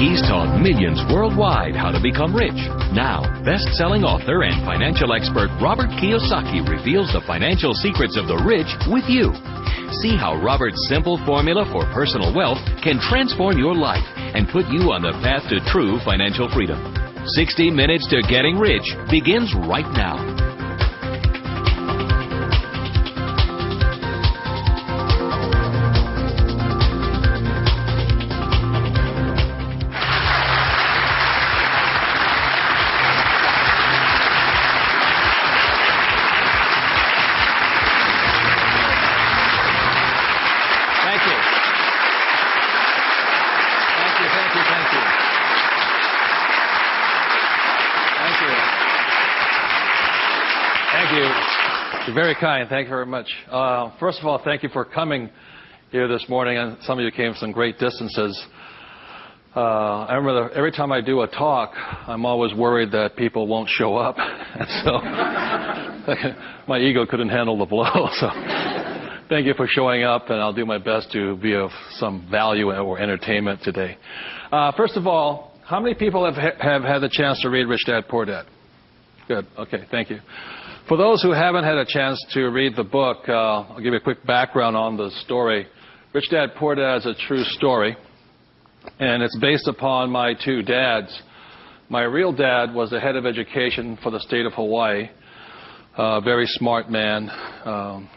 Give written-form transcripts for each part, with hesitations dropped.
He's taught millions worldwide how to become rich. Now, best-selling author and financial expert Robert Kiyosaky reveals the financial secrets of the rich with you. See how Robert's simple formula for personal wealth can transform your life and put you on the path to true financial freedom. 60 Minutes to Getting Rich begins right now. You're very kind. Thank you very much. First of all, thank you for coming here this morning. And some of you came from some great distances. I remember every time I do a talk, I'm always worried that people won't show up. And so my ego couldn't handle the blow. So thank you for showing up, and I'll do my best to be of some value or entertainment today. First of all, how many people have had the chance to read Rich Dad, Poor Dad? Good. Okay, thank you. For those who haven't had a chance to read the book, I'll give you a quick background on the story. Rich Dad, Poor Dad is a true story, and it's based upon my two dads. My real dad was the head of education for the state of Hawaii, a very smart man.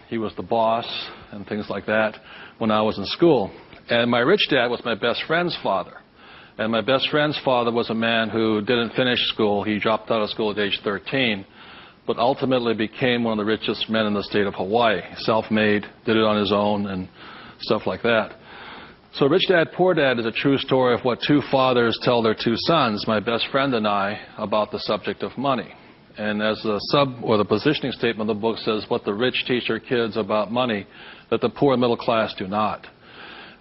He was the boss and things like that when I was in school. And my rich dad was my best friend's father. And my best friend's father was a man who didn't finish school. He dropped out of school at age 13. But ultimately became one of the richest men in the state of Hawaii. Self-made, did it on his own, and stuff like that. So Rich Dad, Poor Dad is a true story of what two fathers tell their two sons, my best friend and I, about the subject of money. And as the positioning statement of the book says, what the rich teach their kids about money, that the poor and middle class do not.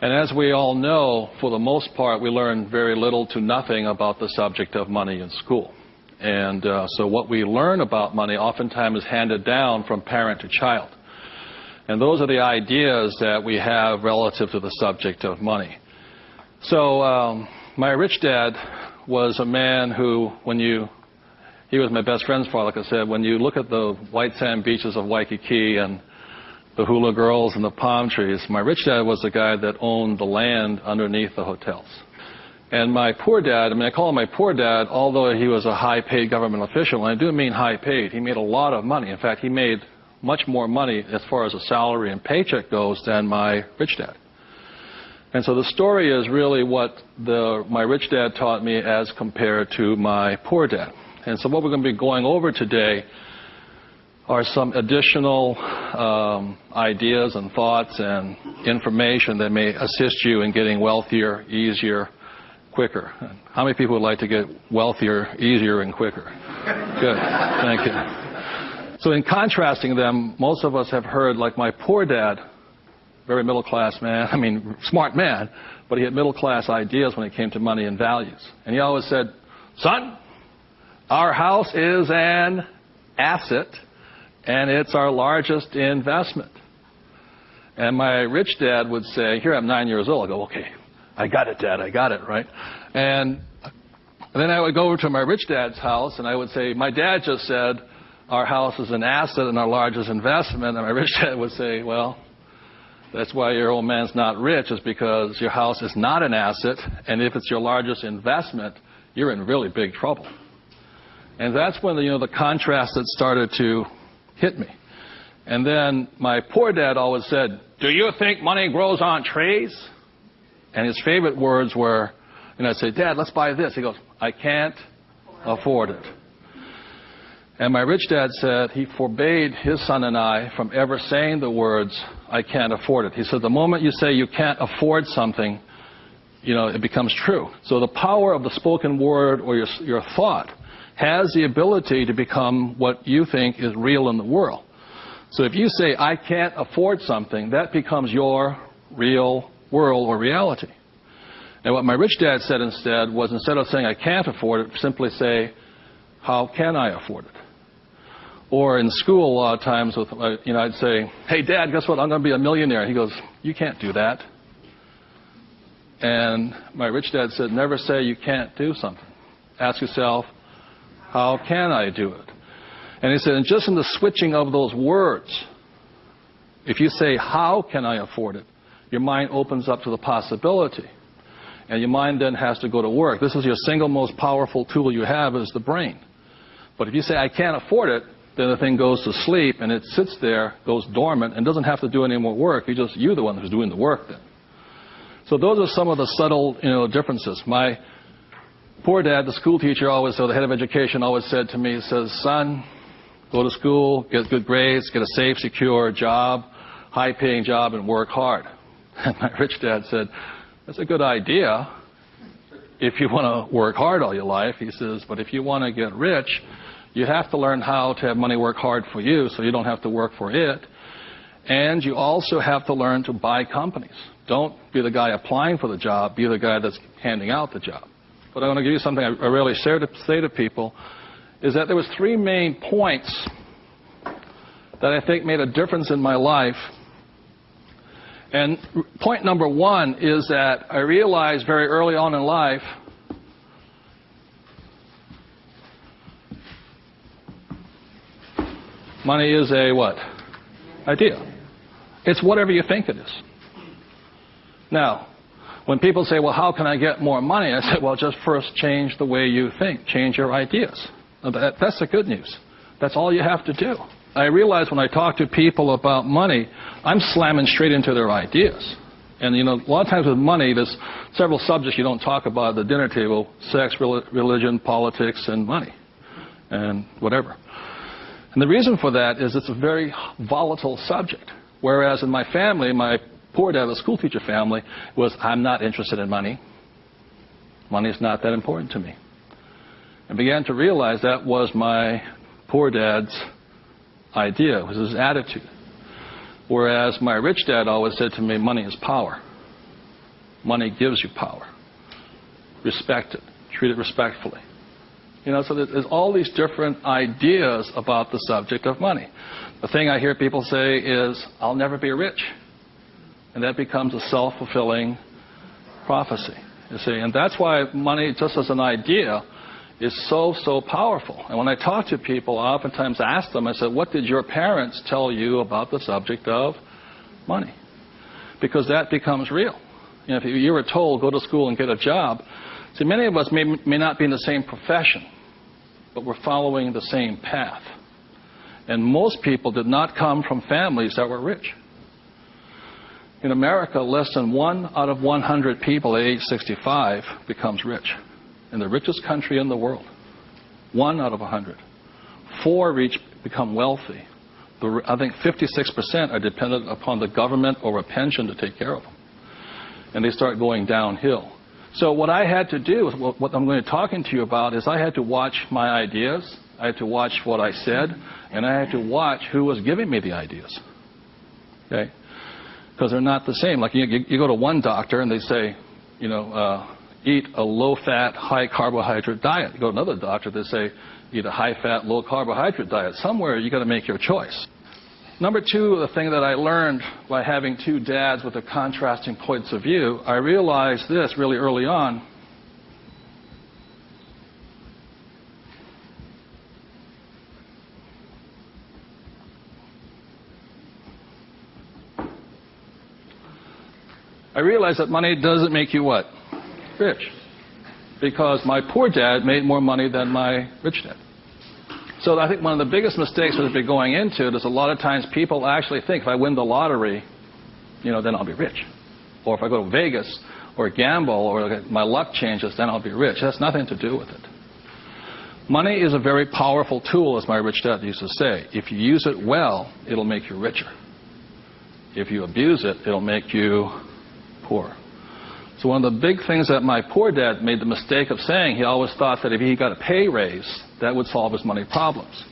And as we all know, for the most part, we learn very little to nothing about the subject of money in school. And so what we learn about money oftentimes is handed down from parent to child. And those are the ideas that we have relative to the subject of money. So my rich dad was a man who, he was my best friend's father, like I said, when you look at the white sand beaches of Waikiki and the hula girls and the palm trees, my rich dad was the guy that owned the land underneath the hotels. And my poor dad, I call him my poor dad, although he was a high-paid government official, and I do mean high-paid. He made a lot of money. In fact, he made much more money as far as a salary and paycheck goes than my rich dad. And so the story is really what my rich dad taught me as compared to my poor dad. And so what we're going to be going over today are some additional ideas and thoughts and information that may assist you in getting wealthier, easier, quicker. How many people would like to get wealthier, easier, and quicker? Good. Thank you. So in contrasting them, most of us have heard, like my poor dad, very middle-class man, smart man, but he had middle-class ideas when it came to money and values. And he always said, son, our house is an asset, and it's our largest investment. And my rich dad would say, here I'm 9 years old. I go, okay. I got it, Dad. I got it, right? And then I would go over to my rich dad's house, and I would say, my dad just said our house is an asset and our largest investment. And my rich dad would say, well, that's why your old man's not rich, is because your house is not an asset, and if it's your largest investment, you're in really big trouble. And that's when the contrast that started to hit me. And then my poor dad always said, do you think money grows on trees? And his favorite words were, I'd say, Dad, let's buy this. He goes, I can't afford it. And my rich dad said he forbade his son and I from ever saying the words, I can't afford it. He said, the moment you say you can't afford something, it becomes true. So the power of the spoken word or your thought has the ability to become what you think is real in the world. So if you say, I can't afford something, that becomes your real world or reality. And what my rich dad said instead was, instead of saying I can't afford it, simply say, how can I afford it? Or in school a lot of times, I'd say, hey Dad, guess what? I'm going to be a millionaire. He goes, you can't do that. And my rich dad said, never say you can't do something. Ask yourself, how can I do it? And he said, and just in the switching of those words, if you say, how can I afford it, your mind opens up to the possibility. And your mind then has to go to work. This is your single most powerful tool you have is the brain. But if you say, I can't afford it, then the thing goes to sleep and it sits there, goes dormant, and doesn't have to do any more work. You're the one who's doing the work then. So those are some of the subtle, differences. My poor dad, the school teacher, the head of education, always said to me, he says, son, go to school, get good grades, get a safe, secure job, high-paying job, and work hard. And my rich dad said, that's a good idea if you want to work hard all your life. He says, but if you want to get rich, you have to learn how to have money work hard for you so you don't have to work for it. And you also have to learn to buy companies. Don't be the guy applying for the job. Be the guy that's handing out the job. But I want to give you something I really say to people, is that there was 3 main points that I think made a difference in my life. And point number 1 is that I realized very early on in life money is a what? Idea. It's whatever you think it is. Now, when people say, well, how can I get more money? I say, well, just first change the way you think. Change your ideas. That's the good news. That's all you have to do. I realize when I talk to people about money, I'm slamming straight into their ideas. And, a lot of times with money, there's several subjects you don't talk about at the dinner table: sex, religion, politics, and money, and whatever. And the reason for that is it's a very volatile subject. Whereas in my family, my poor dad, the school teacher family, was, I'm not interested in money. Money is not that important to me. I began to realize that was my poor dad's idea, it was his attitude. Whereas my rich dad always said to me, money is power. Money gives you power. Respect it. Treat it respectfully. So there's all these different ideas about the subject of money. The thing I hear people say is, I'll never be rich. And that becomes a self-fulfilling prophecy, you see. And that's why money, just as an idea, is so, so powerful. And when I talk to people, I oftentimes ask them, I said, what did your parents tell you about the subject of money? Because that becomes real. If you were told, go to school and get a job, see, many of us may not be in the same profession, but we're following the same path. And most people did not come from families that were rich. In America, less than 1 out of 100 people at age 65 becomes rich. In the richest country in the world. 1 out of 100. 4 become wealthy. I think 56% are dependent upon the government or a pension to take care of them. And they start going downhill. So what I had to do, what I'm going to be talking to you about, is I had to watch my ideas, I had to watch what I said, and I had to watch who was giving me the ideas. Okay? Because they're not the same. Like you go to one doctor and they say, eat a low-fat, high-carbohydrate diet. You go to another doctor, they say, eat a high-fat, low-carbohydrate diet. Somewhere you've got to make your choice. Number 2, the thing that I learned by having 2 dads with their contrasting points of view, I realized this really early on. I realized that money doesn't make you what? Rich. Because my poor dad made more money than my rich dad. So I think one of the biggest mistakes we've been going into is a lot of times people actually think if I win the lottery, then I'll be rich. Or if I go to Vegas or gamble or my luck changes, then I'll be rich. It has nothing to do with it. Money is a very powerful tool, as my rich dad used to say. If you use it well, it'll make you richer. If you abuse it, it'll make you poor. So one of the big things that my poor dad made the mistake of saying, he always thought that if he got a pay raise, that would solve his money problems.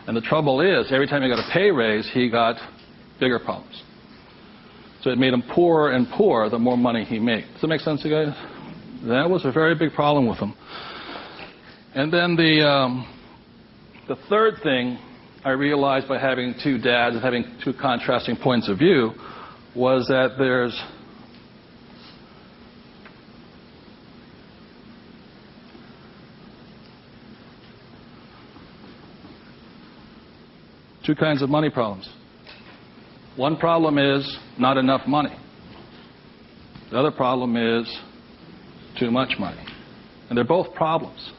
And the trouble is, every time he got a pay raise, he got bigger problems. So it made him poorer and poorer the more money he made. Does that make sense, you guys? That was a very big problem with him. And then the third thing I realized by having 2 dads and having 2 contrasting points of view was that there's two kinds of money problems. One problem is not enough money. The other problem is too much money. And they're both problems.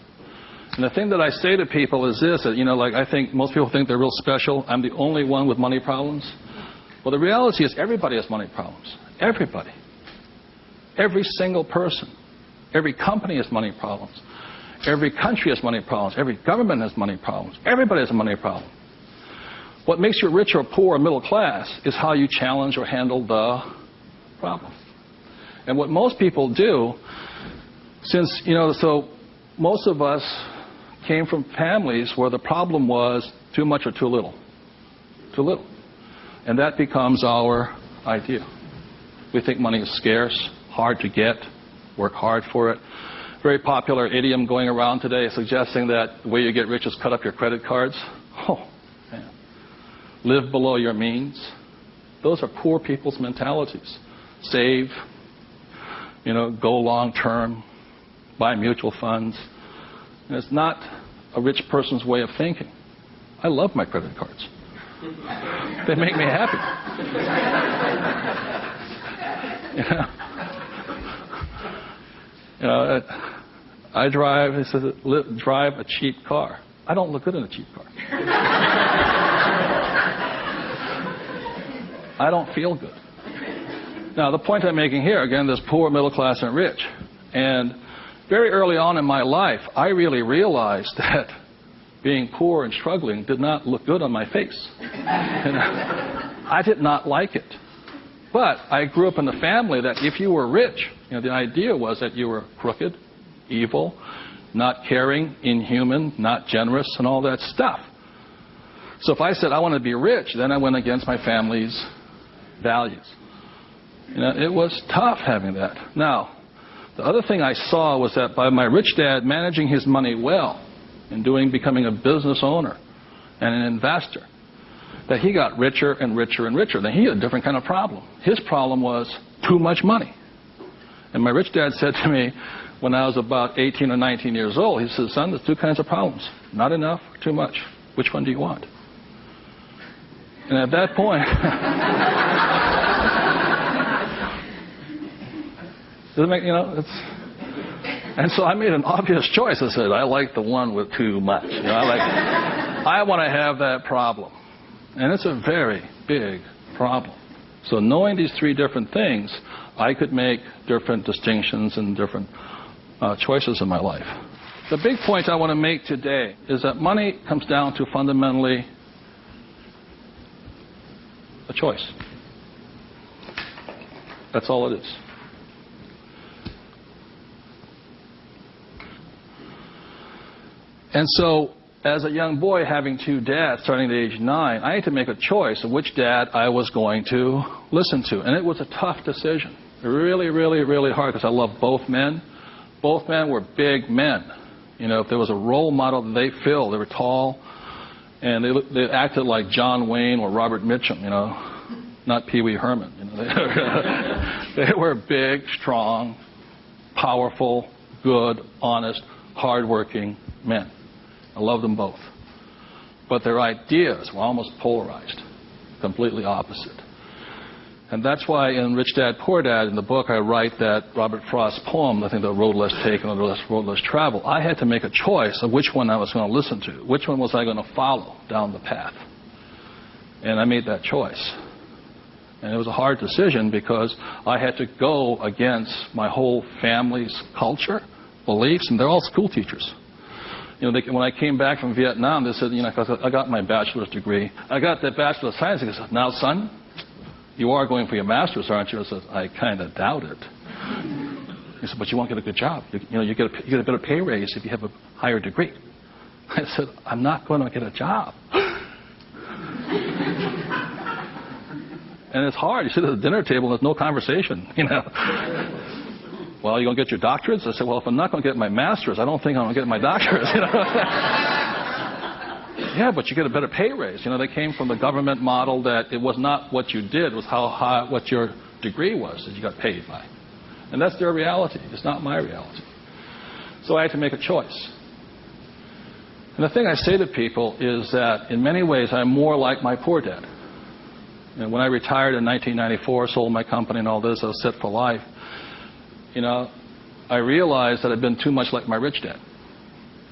And the thing that I say to people is this, that, like I think most people think they're real special. I'm the only one with money problems. Well, the reality is everybody has money problems. Everybody. Every single person. Every company has money problems. Every country has money problems. Every government has money problems. Everybody has a money problem. What makes you rich or poor or middle class is how you challenge or handle the problem. And what most people do, since, so most of us came from families where the problem was too much or too little. Too little. And that becomes our idea. We think money is scarce, hard to get, work hard for it. Very popular idiom going around today suggesting that the way you get rich is cut up your credit cards. Oh, man. Live below your means. Those are poor people's mentalities. Save, go long term, buy mutual funds. And it's not a rich person's way of thinking. I love my credit cards. They make me happy. I drive, he says, drive a cheap car. I don't look good in a cheap car. I don't feel good. Now, the point I'm making here, again, there's poor, middle class, and rich. And very early on in my life, I really realized that being poor and struggling did not look good on my face. I did not like it. But I grew up in a family that if you were rich, the idea was that you were crooked, evil, not caring, inhuman, not generous, and all that stuff. So if I said I want to be rich, then I went against my family's values. It was tough having that. Now, the other thing I saw was that by my rich dad managing his money well and becoming a business owner and an investor, that he got richer and richer and richer. Then he had a different kind of problem. His problem was too much money. And my rich dad said to me when I was about 18 or 19 years old, he said, son, there's two kinds of problems. Not enough, too much. Which one do you want? And at that point, and so I made an obvious choice. I said, I like the one with too much. I want to have that problem. And it's a very big problem. So knowing these three different things, I could make different distinctions and different choices in my life. The big point I want to make today is that money comes down to fundamentally a choice. That's all it is. And so, as a young boy having two dads starting at age 9, I had to make a choice of which dad I was going to listen to. And it was a tough decision. Really, really, really hard because I love both men. Both men were big men. If there was a role model that they filled, they were tall, and they acted like John Wayne or Robert Mitchum, not Pee Wee Herman. They were big, strong, powerful, good, honest, hardworking men. I love them both. But their ideas were almost polarized, completely opposite. And that's why in Rich Dad, Poor Dad, in the book, I write that Robert Frost's poem, I think The Road Less Taken or The Road Less Traveled, I had to make a choice of which one I was going to listen to, which one was I going to follow down the path. And I made that choice. And it was a hard decision because I had to go against my whole family's culture, beliefs, and they're all school teachers. When I came back from Vietnam, they said, I got my bachelor's degree. I got that Bachelor of Science. They said, now, son, you are going for your master's, aren't you? I said, I kind of doubt it. He said, but you won't get a good job. You get a better pay raise if you have a higher degree. I said, I'm not going to get a job. And it's hard. You sit at the dinner table and there's no conversation, Well, you going to get your doctorates? I said, well, if I'm not going to get my master's, I don't think I'm going to get my doctorates. Yeah, but you get a better pay raise. They came from the government model that it was not what you did, it was how high, what your degree was that you got paid by. And that's their reality. It's not my reality. So I had to make a choice. And the thing I say to people is that in many ways I'm more like my poor dad. And when I retired in 1994, sold my company and all this, I was set for life. I realized that I'd been too much like my rich dad,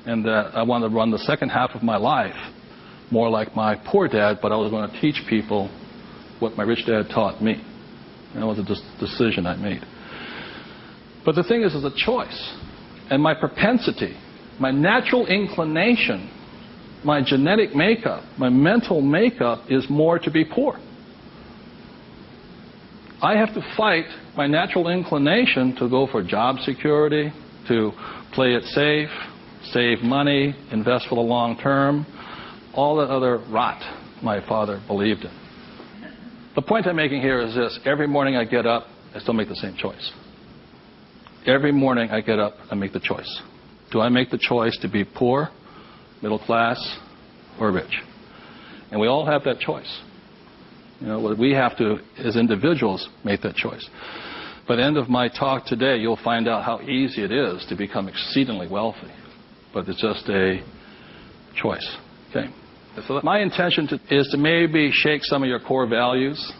and that I wanted to run the second half of my life more like my poor dad, but I was going to teach people what my rich dad taught me. And that was a decision I made. But the thing is, it's a choice. And my propensity, my natural inclination, my genetic makeup, my mental makeup is more to be poor. I have to fight my natural inclination to go for job security, to play it safe, save money, invest for the long term, all that other rot my father believed in. The point I'm making here is this. Every morning I get up, I still make the same choice. Every morning I get up, I make the choice. Do I make the choice to be poor, middle class, or rich? And we all have that choice. We have to, as individuals, make that choice. By the end of my talk today, you'll find out how easy it is to become exceedingly wealthy. But it's just a choice. Okay? So my intention is to maybe shake some of your core values.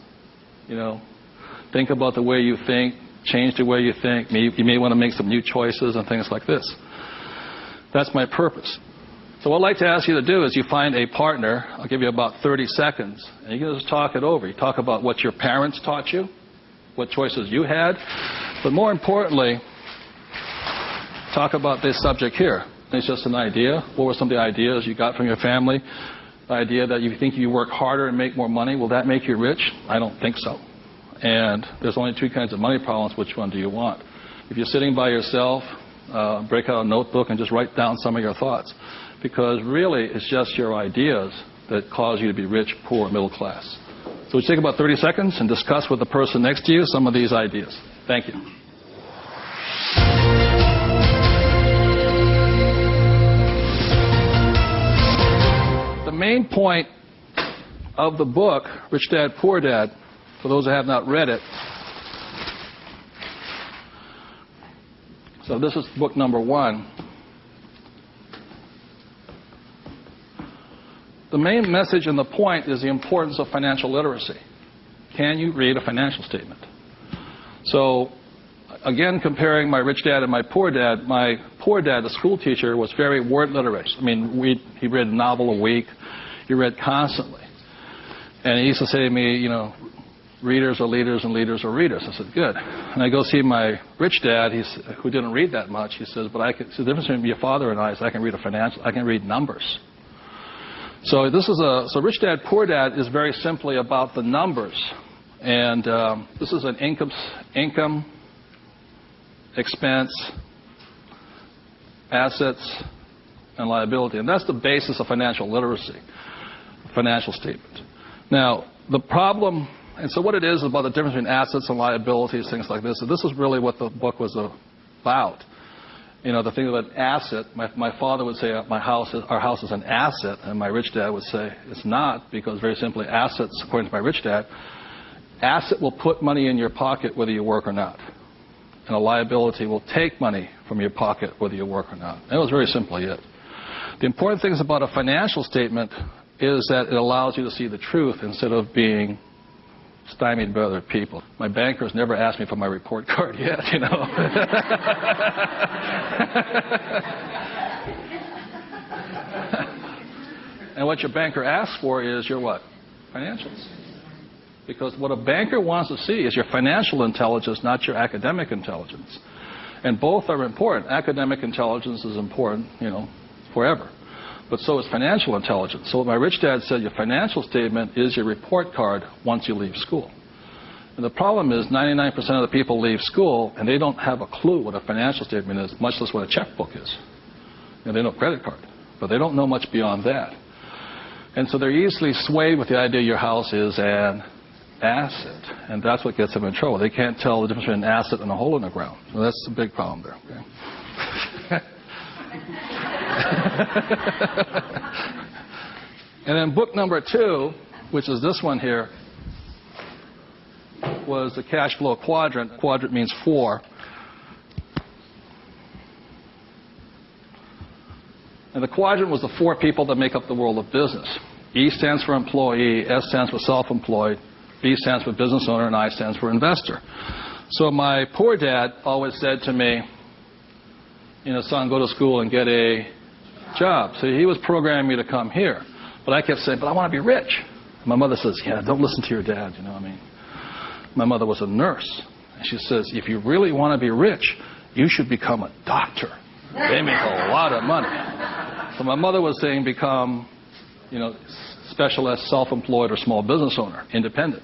Think about the way you think, change the way you think. You may want to make some new choices and things like this. That's my purpose. So what I'd like to ask you to do is you find a partner. I'll give you about 30 seconds. And you can just talk it over. You talk about what your parents taught you, what choices you had. But more importantly, talk about this subject here. It's just an idea. What were some of the ideas you got from your family? The idea that you think you work harder and make more money, will that make you rich? I don't think so. And there's only two kinds of money problems. Which one do you want? If you're sitting by yourself, break out a notebook and just write down some of your thoughts. Because really, it's just your ideas that cause you to be rich, poor, middle class. So we take about 30 seconds and discuss with the person next to you some of these ideas. Thank you. The main point of the book, Rich Dad, Poor Dad, for those who have not read it, so this is book number 1. The main message and the point is the importance of financial literacy. Can you read a financial statement? So, again, comparing my rich dad and my poor dad, the school teacher, was very word literate. He read a novel a week. He read constantly. And he used to say to me, readers are leaders and leaders are readers. I said, good. And I go see my rich dad, who didn't read that much. He says, but the difference between your father and I is I can read numbers. So Rich Dad, Poor Dad is very simply about the numbers. And this is an income, expense, assets, and liability. And that's the basis of financial literacy, financial statement. Now, the problem, and so what it is about the difference between assets and liabilities, things like this. So this is really what the book was about. The thing about asset, my father would say our house is an asset, and my rich dad would say it's not, because very simply assets, according to my rich dad, asset will put money in your pocket whether you work or not. And a liability will take money from your pocket whether you work or not. That was very simply it. The important things about a financial statement is that it allows you to see the truth instead of being stymied by other people. My bankers never asked me for my report card yet, And what your banker asks for is your what? Financials. Because what a banker wants to see is your financial intelligence, not your academic intelligence. And both are important. Academic intelligence is important, forever. But so is financial intelligence. So my rich dad said your financial statement is your report card once you leave school. And the problem is 99% of the people leave school and they don't have a clue what a financial statement is, much less what a checkbook is. They know credit card, but they don't know much beyond that. And so they're easily swayed with the idea your house is an asset. And that's what gets them in trouble. They can't tell the difference between an asset and a hole in the ground. So that's a big problem there. Okay? And then book number 2, which is this one here, was the cash flow quadrant. Quadrant means 4. And the quadrant was the 4 people that make up the world of business. E stands for employee, S stands for self-employed, B stands for business owner, and I stands for investor. So my poor dad always said to me, son, go to school and get a job. So he was programming me to come here. But I kept saying, but I want to be rich. My mother says, yeah, don't listen to your dad, My mother was a nurse. And she says, if you really want to be rich, you should become a doctor. They make a lot of money. So my mother was saying become, specialist, self-employed, or small business owner, independent.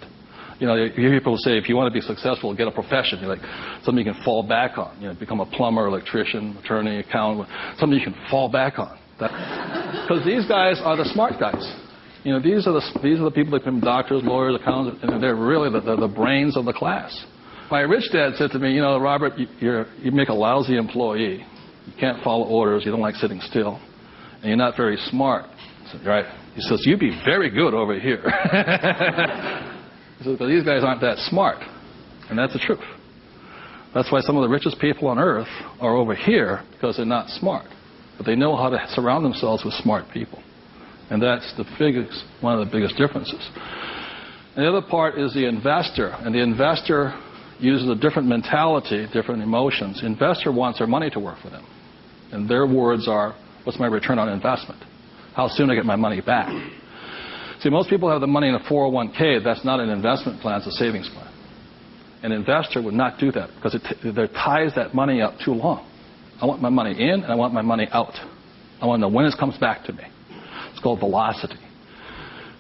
You hear people say, if you want to be successful, get a profession. Something you can fall back on. Become a plumber, electrician, attorney, accountant. Something you can fall back on. Because these guys are the smart guys. These are the people that become doctors, lawyers, accountants, and they're really the brains of the class. My rich dad said to me, Robert, you make a lousy employee. You can't follow orders. You don't like sitting still. And you're not very smart. I said, right. He says, you'd be very good over here. He says, but these guys aren't that smart. And that's the truth. That's why some of the richest people on earth are over here, because they're not smart. But they know how to surround themselves with smart people. And that's one of the biggest differences. And the other part is the investor. And the investor uses a different mentality, different emotions. The investor wants their money to work for them. And their words are, what's my return on investment? How soon do I get my money back? See, most people have the money in a 401k. That's not an investment plan. It's a savings plan. An investor would not do that because it ties that money up too long. I want my money in and I want my money out. I want to know when it comes back to me. It's called velocity.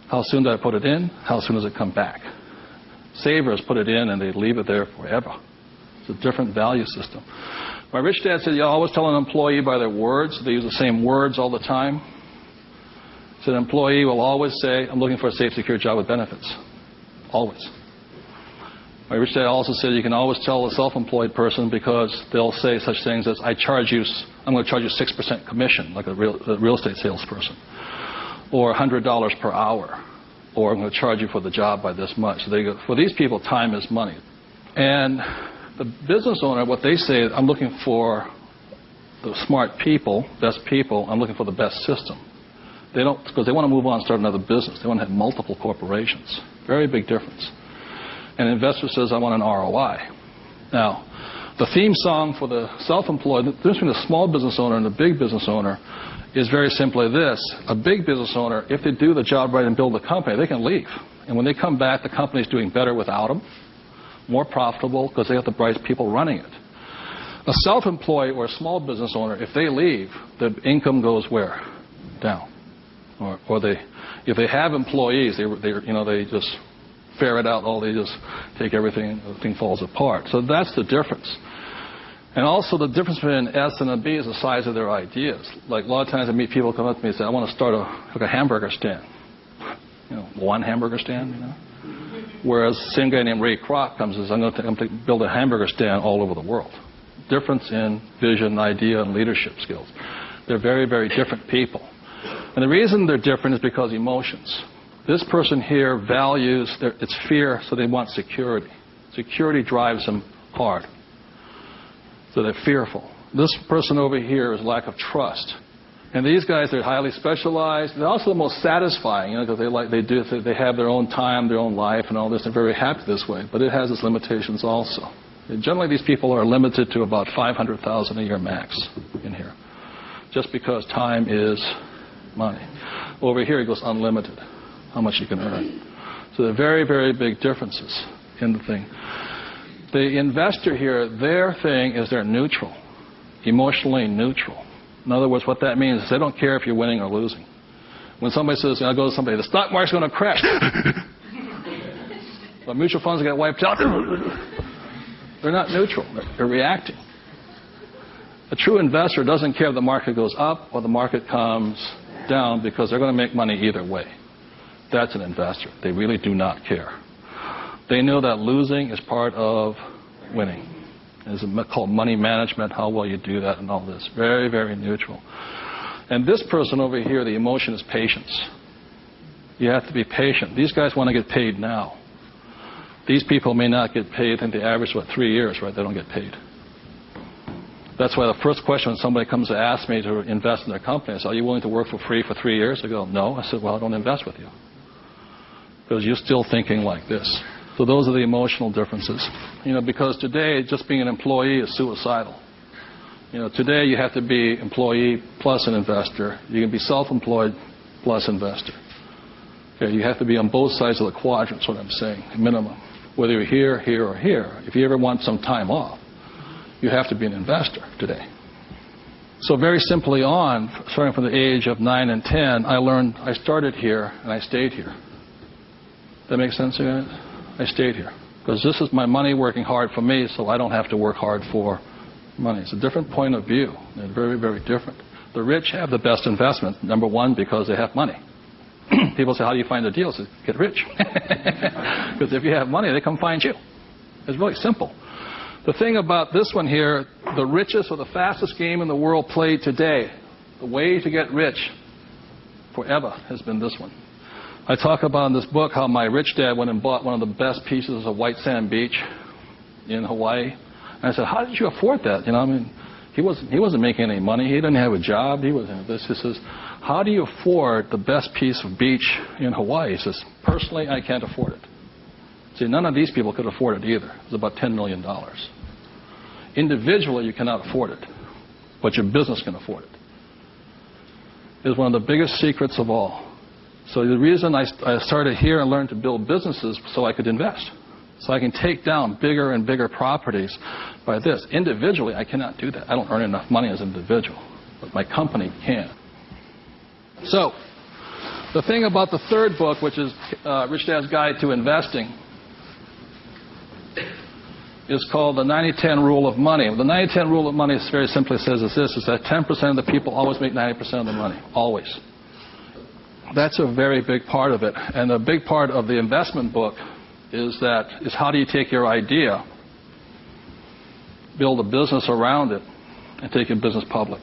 How soon do I put it in? How soon does it come back? Savers put it in and they leave it there forever. It's a different value system. My rich dad said, you always tell an employee by their words. They use the same words all the time. He said an employee will always say, I'm looking for a safe, secure job with benefits. Always. My rich dad also said you can always tell a self-employed person because they'll say such things as, I'm going to charge you 6% commission, like a real estate salesperson, or $100 per hour, or I'm going to charge you for the job by this much. So they go, for these people, time is money. And the business owner, what they say, I'm looking for the smart people, best people. I'm looking for the best system. They don't, because they want to move on and start another business. They want to have multiple corporations. Very big difference. And an investor says, I want an ROI. Now, the theme song for the self-employed, the difference between a small business owner and a big business owner is very simply this. A big business owner, if they do the job right and build a company, they can leave. And when they come back, the company's doing better without them, more profitable because they have the bright people running it. A self-employed or a small business owner, if they leave, the income goes where? Down. Or if they have employees, they just ferret out they just take everything falls apart. So that's the difference. And also the difference between an S and a B is the size of their ideas. Like a lot of times I meet people come up to me and say, I want to start a hamburger stand. One hamburger stand, Whereas the same guy named Ray Kroc comes and says, I'm going to build a hamburger stand all over the world. Difference in vision, idea, and leadership skills. They're very, very different people. And the reason they're different is because emotions. This person here values, it's fear, so they want security. Security drives them hard. So they're fearful. This person over here is lack of trust. And these guys, they're highly specialized. They're also the most satisfying, because they have their own time, their own life, and all this. They're very happy this way. But it has its limitations also. And generally, these people are limited to about $500,000 a year max in here, just because time is money. Over here, it goes unlimited, how much you can earn. So there are very, very big differences in the thing. The investor here, their thing is they're neutral, emotionally neutral. In other words, what that means is they don't care if you're winning or losing. When somebody says, I go to somebody, the stock market's going to crash. But mutual funds get wiped out. They're not neutral. They're reacting. A true investor doesn't care if the market goes up or the market comes down because they're going to make money either way. That's an investor. They really do not care. They know that losing is part of winning. It's called money management, how well you do that and all this. Very, very neutral. And this person over here, the emotion is patience. You have to be patient. These guys want to get paid now. These people may not get paid. I think the average is, 3 years, right? They don't get paid. That's why the first question when somebody comes to ask me to invest in their company, I say, are you willing to work for free for 3 years? They go, no. I said, well, I don't invest with you. Because you're still thinking like this. So those are the emotional differences. Because today, just being an employee is suicidal. Today you have to be employee plus an investor. You can be self-employed plus investor. Okay, you have to be on both sides of the quadrant, is what I'm saying, minimum. Whether you're here, here, or here. If you ever want some time off, you have to be an investor today. So very simply on, starting from the age of 9 and 10, I started here and I stayed here. That makes sense to you guys? I stayed here. Because this is my money working hard for me, so I don't have to work hard for money. It's a different point of view. They're very, very different. The rich have the best investment, number one, because they have money. People say, how do you find the deals? Get rich. Because if you have money, they come find you. It's really simple. The thing about this one here, the richest or the fastest game in the world played today, the way to get rich forever has been this one. I talk about in this book how my rich dad went and bought one of the best pieces of white sand beach in Hawaii. And I said, how did you afford that? He wasn't making any money. He didn't have a job. He wasn't this. He says, how do you afford the best piece of beach in Hawaii? He says, personally, I can't afford it. See, none of these people could afford it either. It's about $10 million. Individually, you cannot afford it, but your business can afford it. It's one of the biggest secrets of all. So the reason I started here and learned to build businesses so I could invest. So I can take down bigger and bigger properties by this. Individually, I cannot do that. I don't earn enough money as an individual, but my company can. So the thing about the third book, which is Rich Dad's Guide to Investing, is called the 90-10 Rule of Money. The 90-10 Rule of Money very simply says is that 10% of the people always make 90% of the money. Always. That's a very big part of it. And a big part of the investment book is how do you take your idea, build a business around it, and take your business public.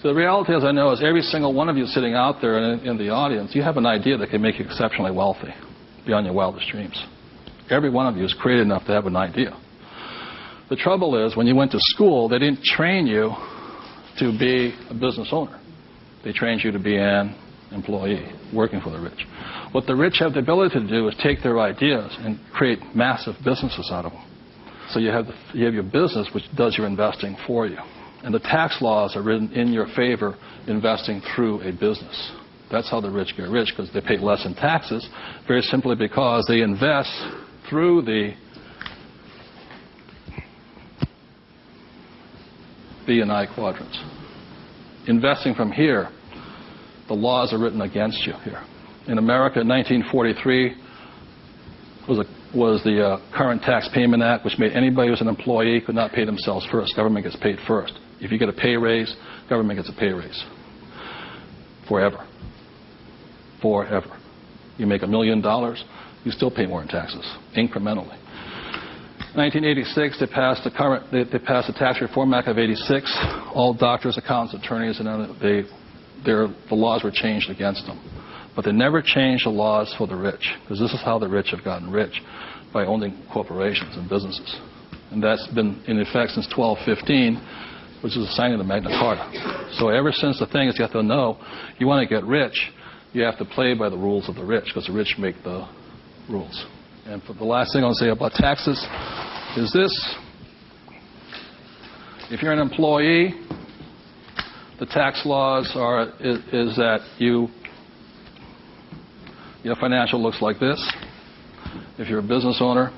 So the reality, as I know, is every single one of you sitting out there in the audience, you have an idea that can make you exceptionally wealthy beyond your wildest dreams. Every one of you is creative enough to have an idea. The trouble is, when you went to school, they didn't train you to be a business owner. They trained you to be an employee working for the rich. What the rich have the ability to do is take their ideas and create massive businesses out of them. So you have your business, which does your investing for you. And the tax laws are written in your favor investing through a business. That's how the rich get rich, because they pay less in taxes, very simply because they invest through the B and I quadrants. Investing from here, the laws are written against you here. In America, 1943 was the Current Tax Payment Act, which made anybody who's an employee could not pay themselves first. Government gets paid first. If you get a pay raise, government gets a pay raise. Forever. Forever. You make $1 million, you still pay more in taxes, incrementally. 1986, they passed the Tax Reform Act of 86. All doctors, accountants, attorneys, and the laws were changed against them. But they never changed the laws for the rich, because this is how the rich have gotten rich, by owning corporations and businesses. And that's been in effect since 1215, which is the signing of the Magna Carta. So ever since the thing is, you have to know, you want to get rich, you have to play by the rules of the rich, because the rich make the rules. And for the last thing I'll say about taxes is this. If you're an employee, the tax laws is that your financial looks like this. If you're a business owner,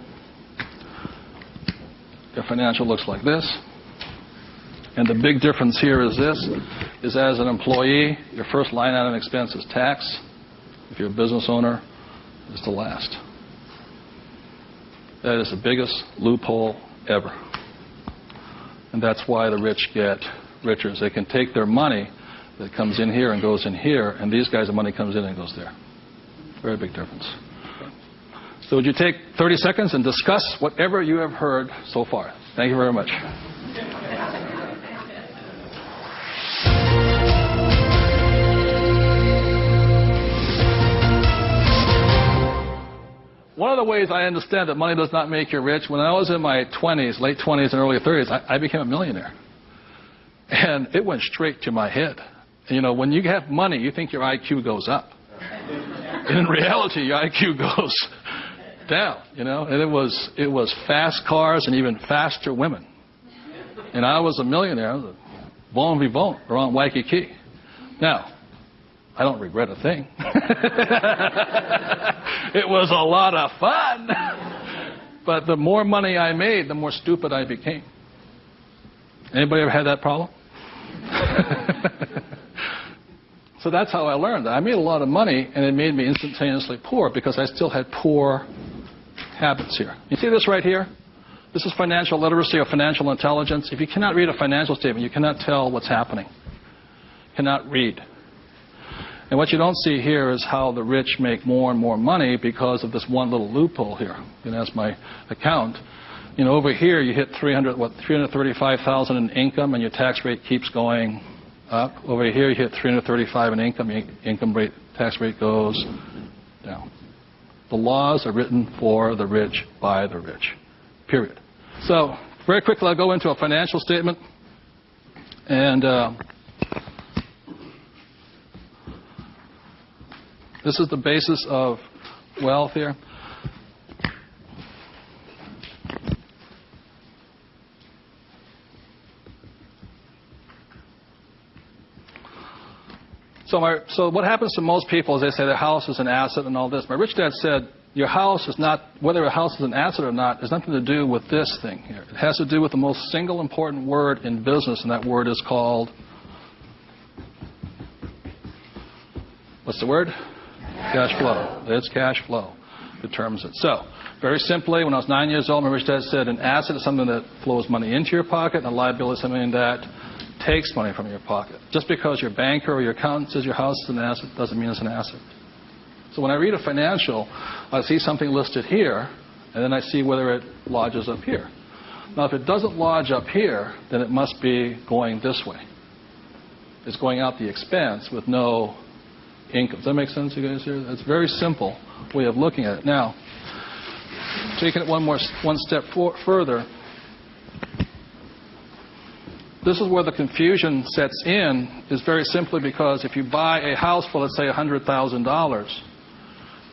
your financial looks like this. And the big difference here is this, is as an employee, your first line item expense is tax. If you're a business owner, it's the last. That is the biggest loophole ever. And that's why the rich get richer. They can take their money that comes in here and goes in here, and these guys' money comes in and goes there. Very big difference. So would you take 30 seconds and discuss whatever you have heard so far? Thank you very much. one of the ways I understand that money does not make you rich, when I was in my 20s, late 20s and early 30s, I became a millionaire. And it went straight to my head. You know, when you have money, you think your IQ goes up. And in reality, your IQ goes down, you know. And it was fast cars and even faster women. And I was a millionaire. I was a bon vivant around Waikiki. Now, I don't regret a thing. It was a lot of fun. But the more money I made, the more stupid I became. Anybody ever had that problem? So that's how I learned. I made a lot of money, and it made me instantaneously poor because I still had poor habits here. You see this right here? This is financial literacy or financial intelligence. If you cannot read a financial statement, you cannot tell what's happening. You cannot read. And what you don't see here is how the rich make more and more money because of this one little loophole here. You know, that's my account. You know, over here you hit 335,000 in income, and your tax rate keeps going up. Over here you hit 335 in income, income rate, tax rate goes down. The laws are written for the rich by the rich. Period. So very quickly I'll go into a financial statement, and this is the basis of wealth here. So what happens to most people is they say their house is an asset and all this. My rich dad said your house is not, whether a house is an asset or not, has nothing to do with this thing here. It has to do with the most single important word in business, and that word is called, what's the word? Cash flow. It's cash flow determines it. So, very simply, when I was 9 years old, my rich dad said an asset is something that flows money into your pocket, and a liability is something that takes money from your pocket. Just because your banker or your accountant says your house is an asset doesn't mean it's an asset. So when I read a financial, I see something listed here, and then I see whether it lodges up here. Now, if it doesn't lodge up here, then it must be going this way. It's going out the expense with no income. Does that make sense, you guys here? That's a very simple way of looking at it. Now, taking it one step further, this is where the confusion sets in, is very simply because if you buy a house for, let's say, $100,000,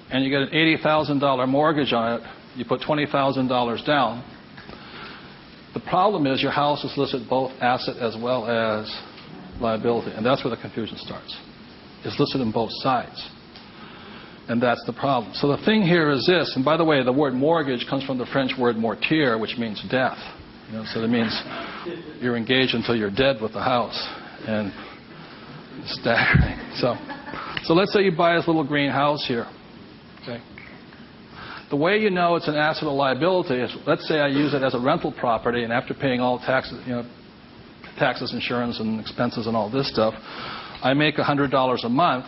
and you get an $80,000 mortgage on it, you put $20,000 down, the problem is your house is listed both asset as well as liability, and that's where the confusion starts. It's listed on both sides, and that's the problem. So the thing here is this, and by the way, the word mortgage comes from the French word mortir, which means death. You know, so that means you're engaged until you're dead with the house, and it's staggering. So let's say you buy this little green house here. Okay. The way you know it's an asset or liability is, let's say I use it as a rental property, and after paying all taxes, taxes, insurance, and expenses, and all this stuff, I make $100 a month.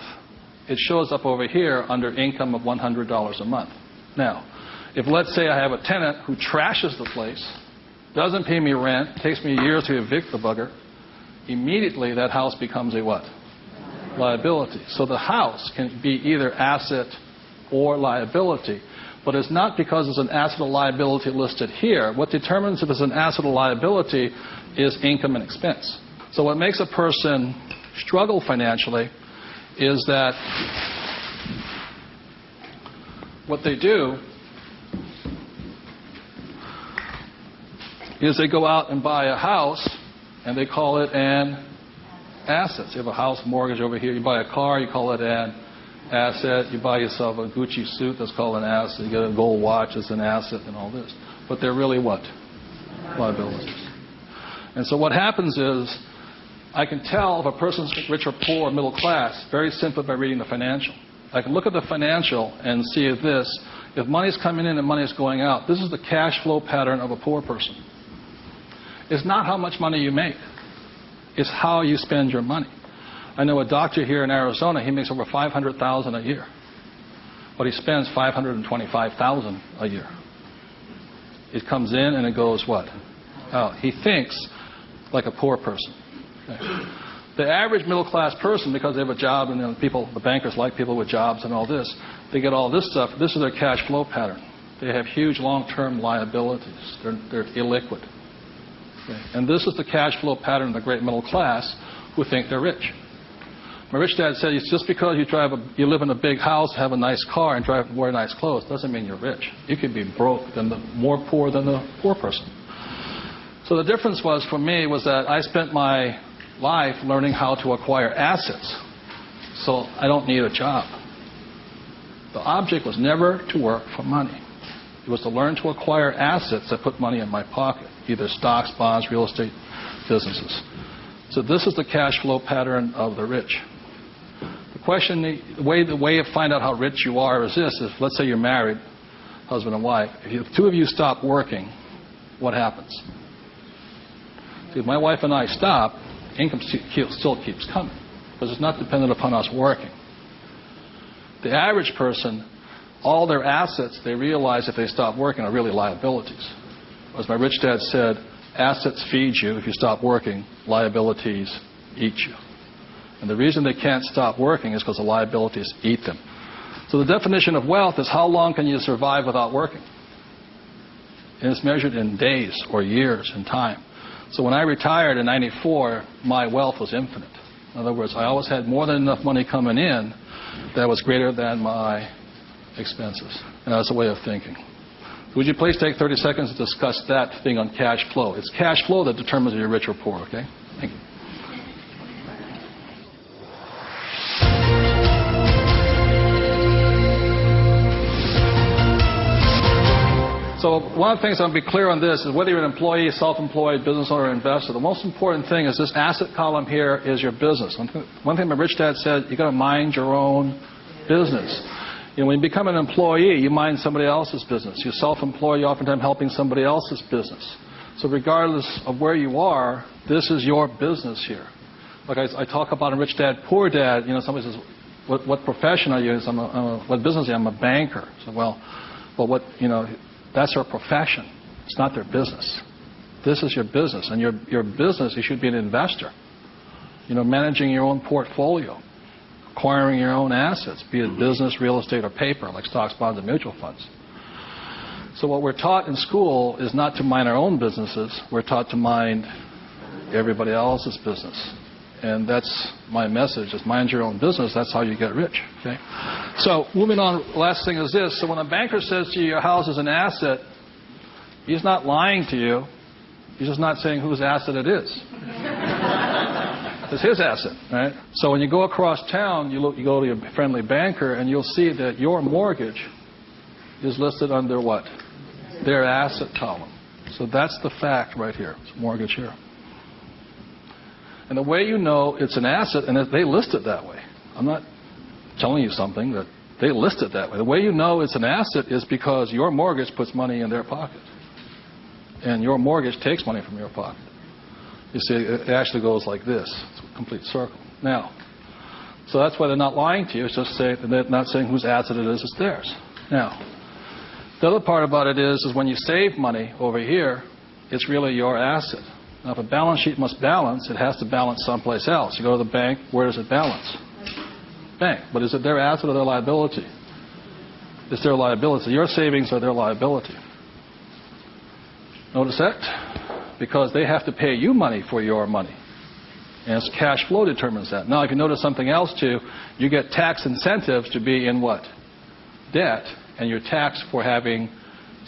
It shows up over here under income of $100 a month. Now, if let's say I have a tenant who trashes the place, doesn't pay me rent, takes me a year to evict the bugger, immediately that house becomes a what? Liability. So the house can be either asset or liability, but it's not because there's an asset or liability listed here. What determines if it's an asset or liability is income and expense. So what makes a person struggle financially is that what they do is they go out and buy a house, and they call it an asset. So you have a house mortgage over here. You buy a car, you call it an asset. You buy yourself a Gucci suit, that's called an asset. You get a gold watch, it's an asset, and all this. But they're really what? Liabilities. And so what happens is, I can tell if a person's rich or poor or middle class very simply by reading the financial. I can look at the financial and see this. If money's coming in and money's going out, this is the cash flow pattern of a poor person. It's not how much money you make. It's how you spend your money. I know a doctor here in Arizona, he makes over $500,000 a year. But he spends $525,000 a year. It comes in and it goes what? Out. He thinks like a poor person. Okay. The average middle-class person, because they have a job and the bankers like people with jobs and all this, they get all this stuff. This is their cash flow pattern. They have huge long-term liabilities. They're illiquid. Okay? And this is the cash flow pattern of the great middle class who think they're rich. My rich dad said, just because you live in a big house, have a nice car, and wear nice clothes, doesn't mean you're rich. You could be broke, more poor than the poor person. So the difference was, for me, was that I spent my life learning how to acquire assets. So I don't need a job. The object was never to work for money. It was to learn to acquire assets that put money in my pocket, either stocks, bonds, real estate, businesses. So this is the cash flow pattern of the rich. The way to find out how rich you are is this. If, let's say you're married, husband and wife. If the two of you stop working, what happens? See, if my wife and I stop, income still keeps coming because it's not dependent upon us working. The average person, all their assets, they realize if they stop working, are really liabilities. As my rich dad said, assets feed you if you stop working, liabilities eat you. And the reason they can't stop working is because the liabilities eat them. So the definition of wealth is how long can you survive without working? And it's measured in days or years in time. So when I retired in 94, my wealth was infinite. In other words, I always had more than enough money coming in that was greater than my expenses. And that's a way of thinking. Would you please take 30 seconds to discuss that thing on cash flow? It's cash flow that determines if you're rich or poor, okay? Thank you. So one of the things I'll be clear on this is whether you're an employee, self-employed, business owner, or investor, the most important thing is this asset column here is your business. One thing my rich dad said, you got to mind your own business. You know, when you become an employee, you mind somebody else's business. You're self-employed, you're oftentimes helping somebody else's business. So regardless of where you are, this is your business here. Like I talk about a rich dad, poor dad. You know, somebody says, what profession are you? What business are you? I'm a banker. So, well, what, you know, that's their profession. It's not their business. This is your business. And your business, you should be an investor. You know, managing your own portfolio, acquiring your own assets, be it business, real estate, or paper, like stocks, bonds, and mutual funds. So what we're taught in school is not to mind our own businesses. We're taught to mind everybody else's business. And that's my message, is mind your own business. That's how you get rich. Okay? So moving on, last thing is this. So when a banker says to you your house is an asset, he's not lying to you. He's just not saying whose asset it is. It's his asset, right? So when you go across town, you go to your friendly banker, and you'll see that your mortgage is listed under what? Their asset column. So that's the fact right here. It's mortgage here. And the way you know it's an asset, and they list it that way. I'm not telling you something, that they list it that way. The way you know it's an asset is because your mortgage puts money in their pocket. And your mortgage takes money from your pocket. You see, it actually goes like this. It's a complete circle. Now, so that's why they're not lying to you. It's just they're not saying whose asset it is, it's theirs. Now, the other part about it is when you save money over here, it's really your asset. Now, if a balance sheet must balance, it has to balance someplace else. You go to the bank, where does it balance? Bank. But is it their asset or their liability? It's their liability. Your savings are their liability. Notice that? Because they have to pay you money for your money. And it's cash flow determines that. Now, if you notice something else too, you get tax incentives to be in what? Debt. And you're taxed for having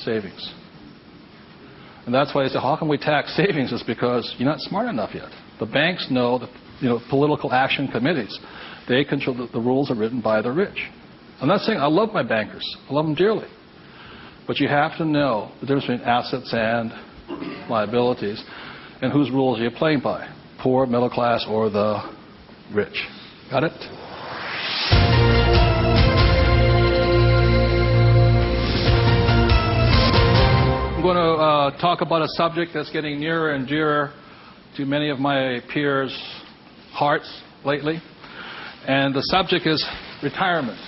savings. And that's why they say, how can we tax savings? It's because you're not smart enough yet. The banks know, political action committees. They control the rules are written by the rich. I'm not saying I love my bankers. I love them dearly. But you have to know the difference between assets and liabilities and whose rules are you playing by, poor, middle class, or the rich. Got it? I'm going to talk about a subject that's getting nearer and dearer to many of my peers' hearts lately. And the subject is retirement,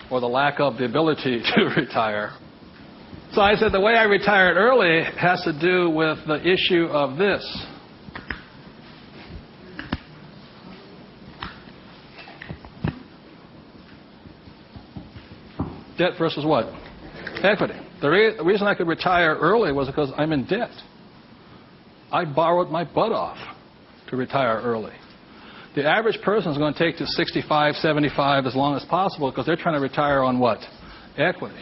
or the lack of the ability to retire. So I said the way I retired early has to do with the issue of this. Debt versus what? Equity. The reason I could retire early was because I'm in debt. I borrowed my butt off to retire early. The average person is going to take to 65, 75 as long as possible because they're trying to retire on what? Equity.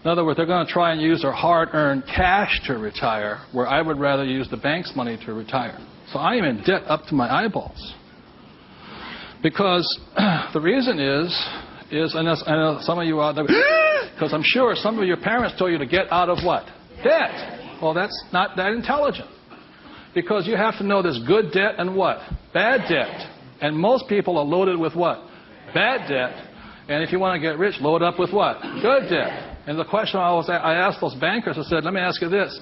In other words, they're going to try and use their hard-earned cash to retire, where I would rather use the bank's money to retire. So I am in debt up to my eyeballs. Because the reason is and I know some of you out there, because I'm sure some of your parents told you to get out of what? Debt. Well, that's not that intelligent. Because you have to know there's good debt and what? Bad debt. And most people are loaded with what? Bad debt. And if you want to get rich, load up with what? Good debt. And the question I asked those bankers, I said, let me ask you this.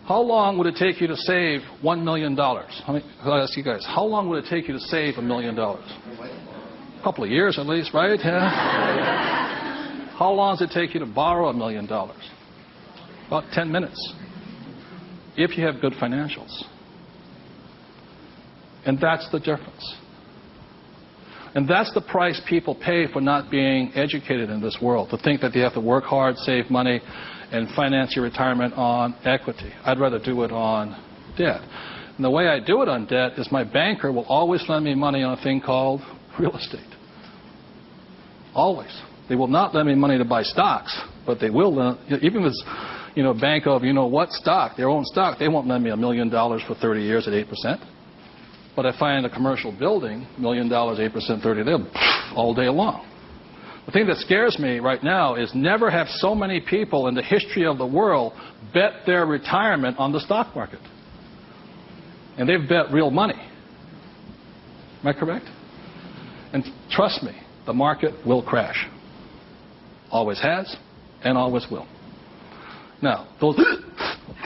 How long would it take you to save $1 million? I'll ask you guys, how long would it take you to save $1 million? A couple of years at least, right? Yeah. How long does it take you to borrow $1 million? About 10 minutes. If you have good financials. And that's the difference. And that's the price people pay for not being educated in this world, to think that they have to work hard, save money, and finance your retirement on equity. I'd rather do it on debt. And the way I do it on debt is my banker will always lend me money on a thing called real estate. Always. They will not lend me money to buy stocks, but they will lend, even if it's, Bank of, what stock, their own stock, they won't lend me $1 million for 30 years at 8%. But I find a commercial building, $1 million, 8%, 30, they'll all day long. The thing that scares me right now is never have so many people in the history of the world bet their retirement on the stock market. And they've bet real money. Am I correct? And trust me, the market will crash. Always has and always will. Now, those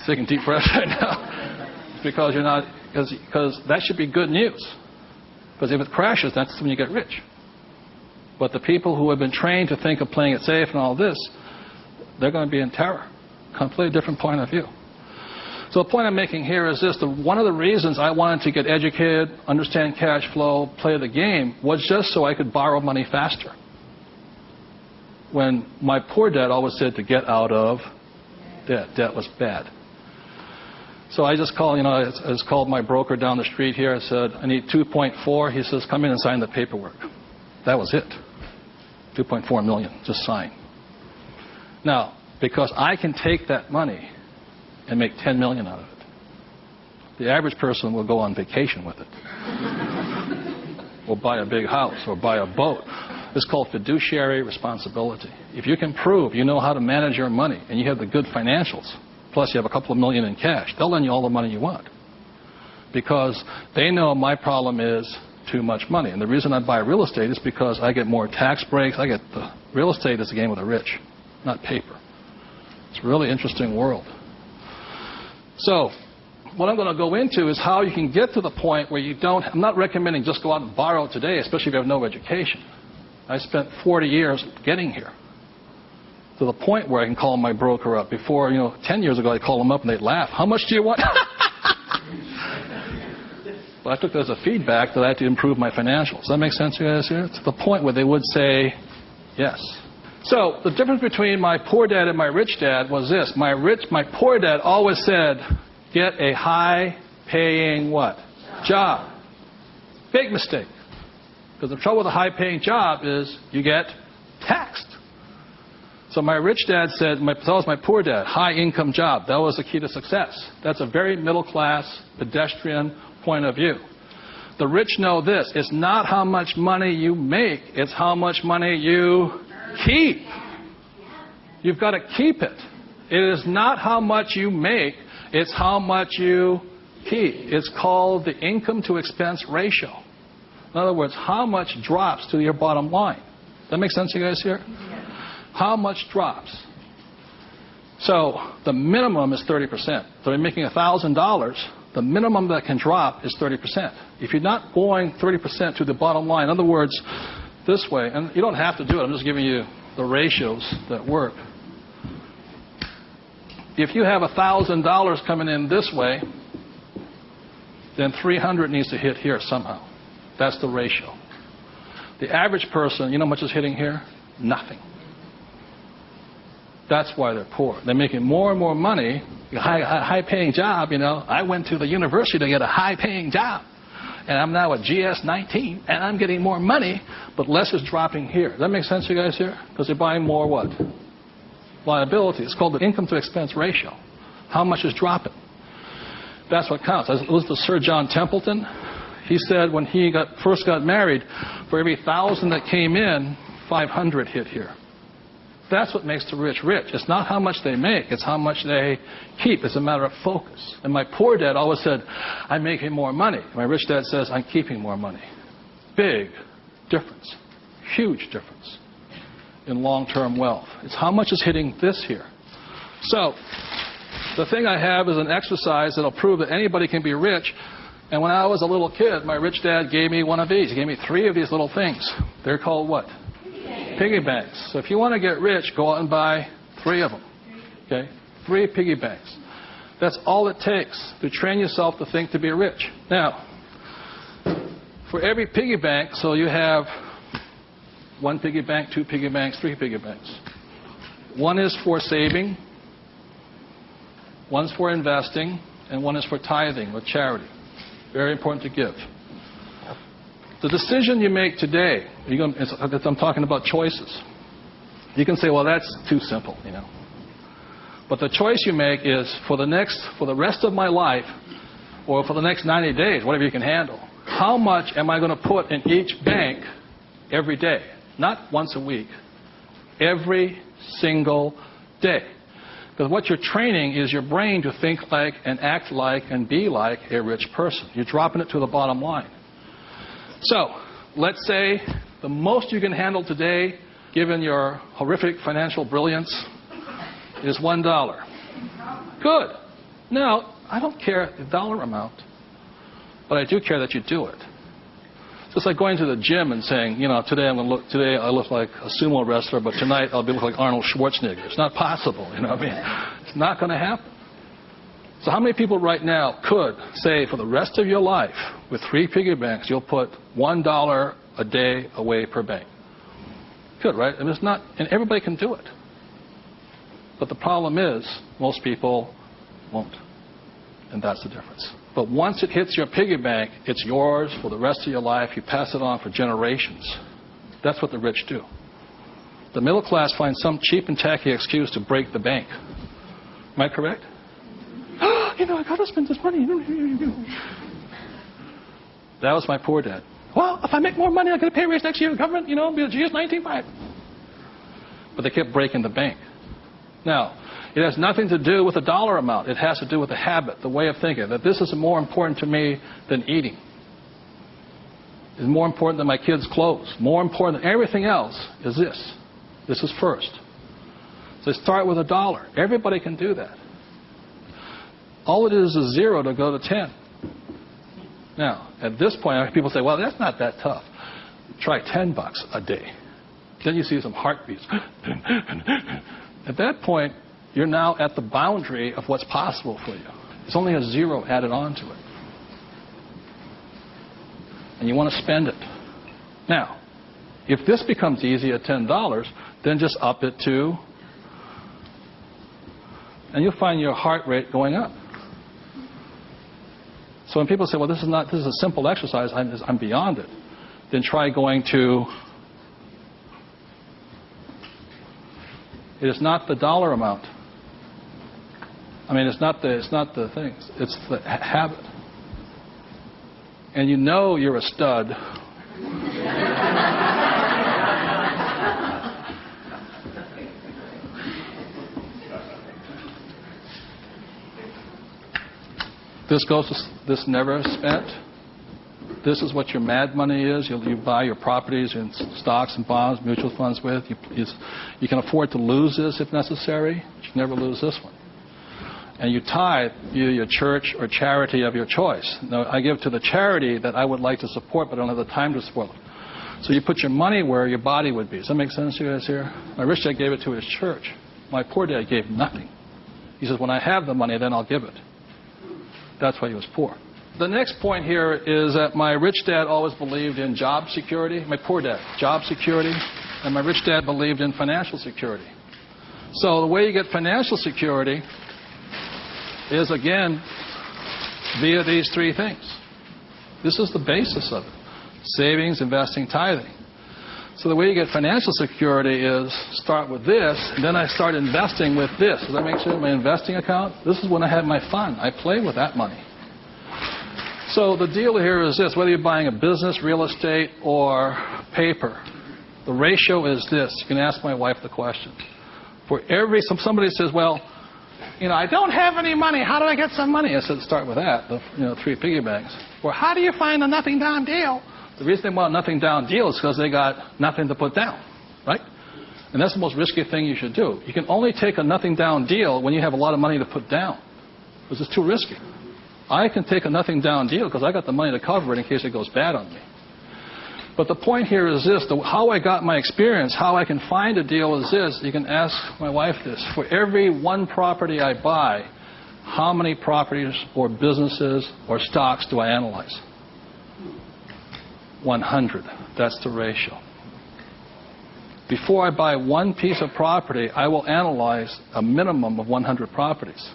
taking deep breaths right now, because you're not, because that should be good news. Because if it crashes, that's when you get rich. But the people who have been trained to think of playing it safe and all this, they're going to be in terror. Completely different point of view. So the point I'm making here is this. One of the reasons I wanted to get educated, understand cash flow, play the game, was just so I could borrow money faster. When my poor dad always said to get out of debt. Debt was bad. So I just called, I just called my broker down the street here. I said, I need 2.4. He says, come in and sign the paperwork. That was it. 2.4 million, just sign. Now, because I can take that money and make 10 million out of it, the average person will go on vacation with it. Or buy a big house or buy a boat. It's called fiduciary responsibility. If you can prove you know how to manage your money and you have the good financials, plus you have a couple of million in cash, they'll lend you all the money you want. Because they know my problem is too much money. And the reason I buy real estate is because I get more tax breaks. The real estate is a game of the rich, not paper. It's a really interesting world. So what I'm going to go into is how you can get to the point where you don't, I'm not recommending just go out and borrow today, especially if you have no education. I spent 40 years getting here to the point where I can call my broker up. Before, 10 years ago, I'd call them up and they'd laugh. How much do you want? But I took that as a feedback that I had to improve my financials. Does that make sense to you guys here? To the point where they would say yes. So the difference between my poor dad and my rich dad was this. My poor dad always said, get a high-paying what? Job. Big mistake. Because the trouble with a high-paying job is you get taxed. So my rich dad said, so was my poor dad, high-income job. That was the key to success. That's a very middle-class, pedestrian point of view. The rich know this. It's not how much money you make. It's how much money you keep. You've got to keep it. It is not how much you make. It's how much you keep. It's called the income to expense ratio. In other words, how much drops to your bottom line. Does that make sense to you guys here? How much drops? So the minimum is 30%. So you're making $1,000. The minimum that can drop is 30%. If you're not going 30% to the bottom line, in other words, this way, and you don't have to do it. I'm just giving you the ratios that work. If you have $1,000 coming in this way, then 300 needs to hit here somehow. That's the ratio. The average person, you know how much is hitting here? Nothing. That's why they're poor. They're making more and more money, a high-paying job, I went to the university to get a high-paying job. And I'm now at GS-19, and I'm getting more money, but less is dropping here. Does that make sense to you guys here? Because they're buying more what? Liability. It's called the income-to-expense ratio. How much is dropping? That's what counts. I listened to Sir John Templeton. He said when he first got married, for every 1,000 that came in, 500 hit here. That's what makes the rich rich. It's not how much they make. It's how much they keep. It's a matter of focus. And my poor dad always said, I'm making more money. My rich dad says, I'm keeping more money. Big difference. Huge difference in long-term wealth. It's how much is hitting this here. So the thing I have is an exercise that will prove that anybody can be rich. And when I was a little kid, my rich dad gave me one of these. He gave me 3 of these little things. They're called what? Piggy banks. So if you want to get rich, go out and buy 3 of them. Okay? 3 piggy banks. That's all it takes to train yourself to think to be rich. Now, for every piggy bank, so you have 1 piggy bank, 2 piggy banks, 3 piggy banks. 1 is for saving, 1's for investing, and 1 is for tithing or charity. Very important to give. The decision you make today, I'm talking about choices. You can say, well, that's too simple, But the choice you make is for the rest of my life, or for the next 90 days, whatever you can handle, how much am I going to put in each bank every day? Not once a week. Every single day. Because what you're training is your brain to think like and act like and be like a rich person. You're dropping it to the bottom line. So, let's say the most you can handle today, given your horrific financial brilliance, is $1. Good. Now, I don't care the dollar amount, but I do care that you do it. So it's like going to the gym and saying, today I look like a sumo wrestler, but tonight I'll look like Arnold Schwarzenegger. It's not possible, It's not going to happen. So how many people right now could say for the rest of your life, with 3 piggy banks, you'll put $1 a day away per bank? Good, right? And everybody can do it. But the problem is, most people won't. And that's the difference. But once it hits your piggy bank, it's yours for the rest of your life. You pass it on for generations. That's what the rich do. The middle class finds some cheap and tacky excuse to break the bank. Am I correct? I got to spend this money. That was my poor dad. Well, if I make more money, I'll get a pay raise next year. Government, be a GS-19.5. But they kept breaking the bank. Now, it has nothing to do with the dollar amount. It has to do with the habit, the way of thinking, that this is more important to me than eating. It's more important than my kids' clothes. More important than everything else is this. This is first. So start with $1. Everybody can do that. All it is 0 to go to 10. Now, at this point, people say, well, that's not that tough. Try $10 a day. Then you see some heartbeats. At that point, you're now at the boundary of what's possible for you. There's only a 0 added on to it. And you want to spend it. Now, if this becomes easy at $10, then just up it to, and you'll find your heart rate going up. So when people say, well, this is a simple exercise, I'm beyond it, then try going to, it is not the dollar amount. It's not the things. It's the habit. And you're a stud. This never spent. This is what your mad money is. You buy your properties and stocks and bonds, mutual funds with. You can afford to lose this if necessary, but you never lose this one. And you tithe either your church or charity of your choice. Now, I give to the charity that I would like to support, but I don't have the time to support it. So you put your money where your body would be. Does that make sense to you guys here? My rich dad gave it to his church. My poor dad gave nothing. He says, when I have the money, then I'll give it. That's why he was poor. The next point here is that my rich dad always believed in job security. My poor dad, job security. And my rich dad believed in financial security. So the way you get financial security is, again, via these three things. This is the basis of it. Savings, investing, tithing. So the way you get financial security is start with this, and then I start investing with this. Does that make sense? My investing account, this is when I have my fun. I play with that money. So the deal here is this. Whether you're buying a business, real estate, or paper, the ratio is this. You can ask my wife the question. For every, somebody says, well, I don't have any money. How do I get some money? I said, start with that, the 3 piggy banks. Or how do you find a nothing down deal? The reason they want a nothing down deal is because they got nothing to put down, right? And that's the most risky thing you should do. You can only take a nothing down deal when you have a lot of money to put down, because it's too risky. I can take a nothing down deal because I got the money to cover it in case it goes bad on me. But the point here is this. How I got my experience, how I can find a deal is this. You can ask my wife this. For every one property I buy, how many properties or businesses or stocks do I analyze? 100. That's the ratio. Before I buy one piece of property, I will analyze a minimum of 100 properties.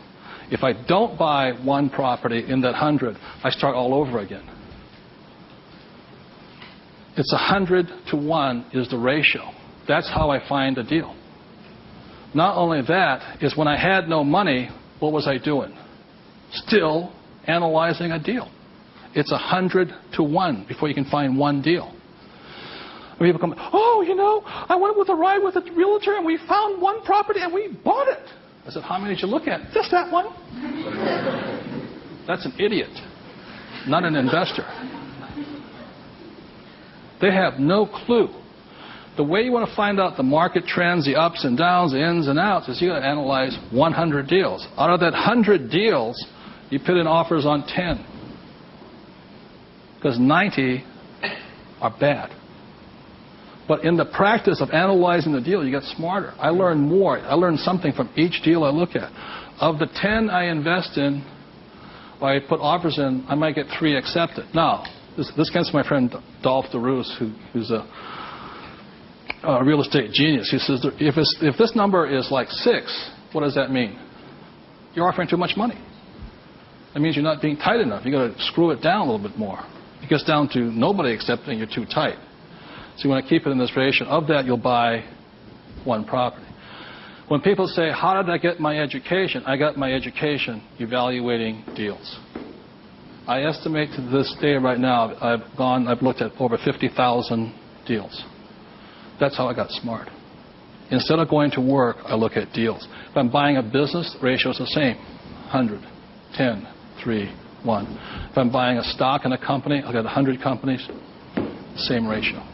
If I don't buy one property in that 100, I start all over again. It's 100 to 1 is the ratio. That's how I find a deal. Not only that, is when I had no money, what was I doing? Still analyzing a deal. It's 100 to 1 before you can find one deal. When people come, I went with a ride with a realtor and we found one property and we bought it. I said, how many did you look at? Just that one. That's an idiot, not an investor. They have no clue. The way you want to find out the market trends, the ups and downs, the ins and outs, is you got to analyze 100 deals. Out of that 100 deals, you put in offers on 10. Because 90 are bad. But in the practice of analyzing the deal, you get smarter. I learn more. I learn something from each deal I look at. Of the 10 I invest in, or I put offers in, I might get 3 accepted. Now, this comes from my friend Dolph DeRoos, who's a real estate genius. He says, if this number is like 6, what does that mean? You're offering too much money. That means you're not being tight enough. You've got to screw it down a little bit more. It gets down to nobody accepting you're too tight. So you want to keep it in this ratio. Of that, you'll buy one property. When people say, how did I get my education? I got my education evaluating deals. I estimate to this day right now, I've looked at over 50,000 deals. That's how I got smart. Instead of going to work, I look at deals. If I'm buying a business, the ratio is the same. 100, 10, 3, 1. If I'm buying a stock in a company, I've got 100 companies, same ratio.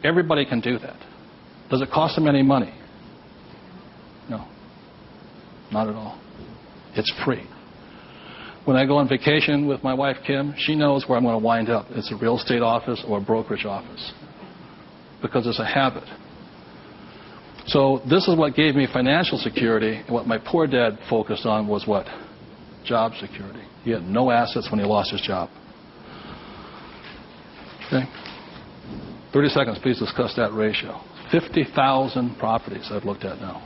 Everybody can do that. Does it cost them any money? No. Not at all. It's free. When I go on vacation with my wife, Kim, she knows where I'm going to wind up. It's a real estate office or a brokerage office. Because it's a habit. So this is what gave me financial security. And what my poor dad focused on was what? Job security. He had no assets when he lost his job. Okay? 30 seconds, please discuss that ratio. 50,000 properties I've looked at now.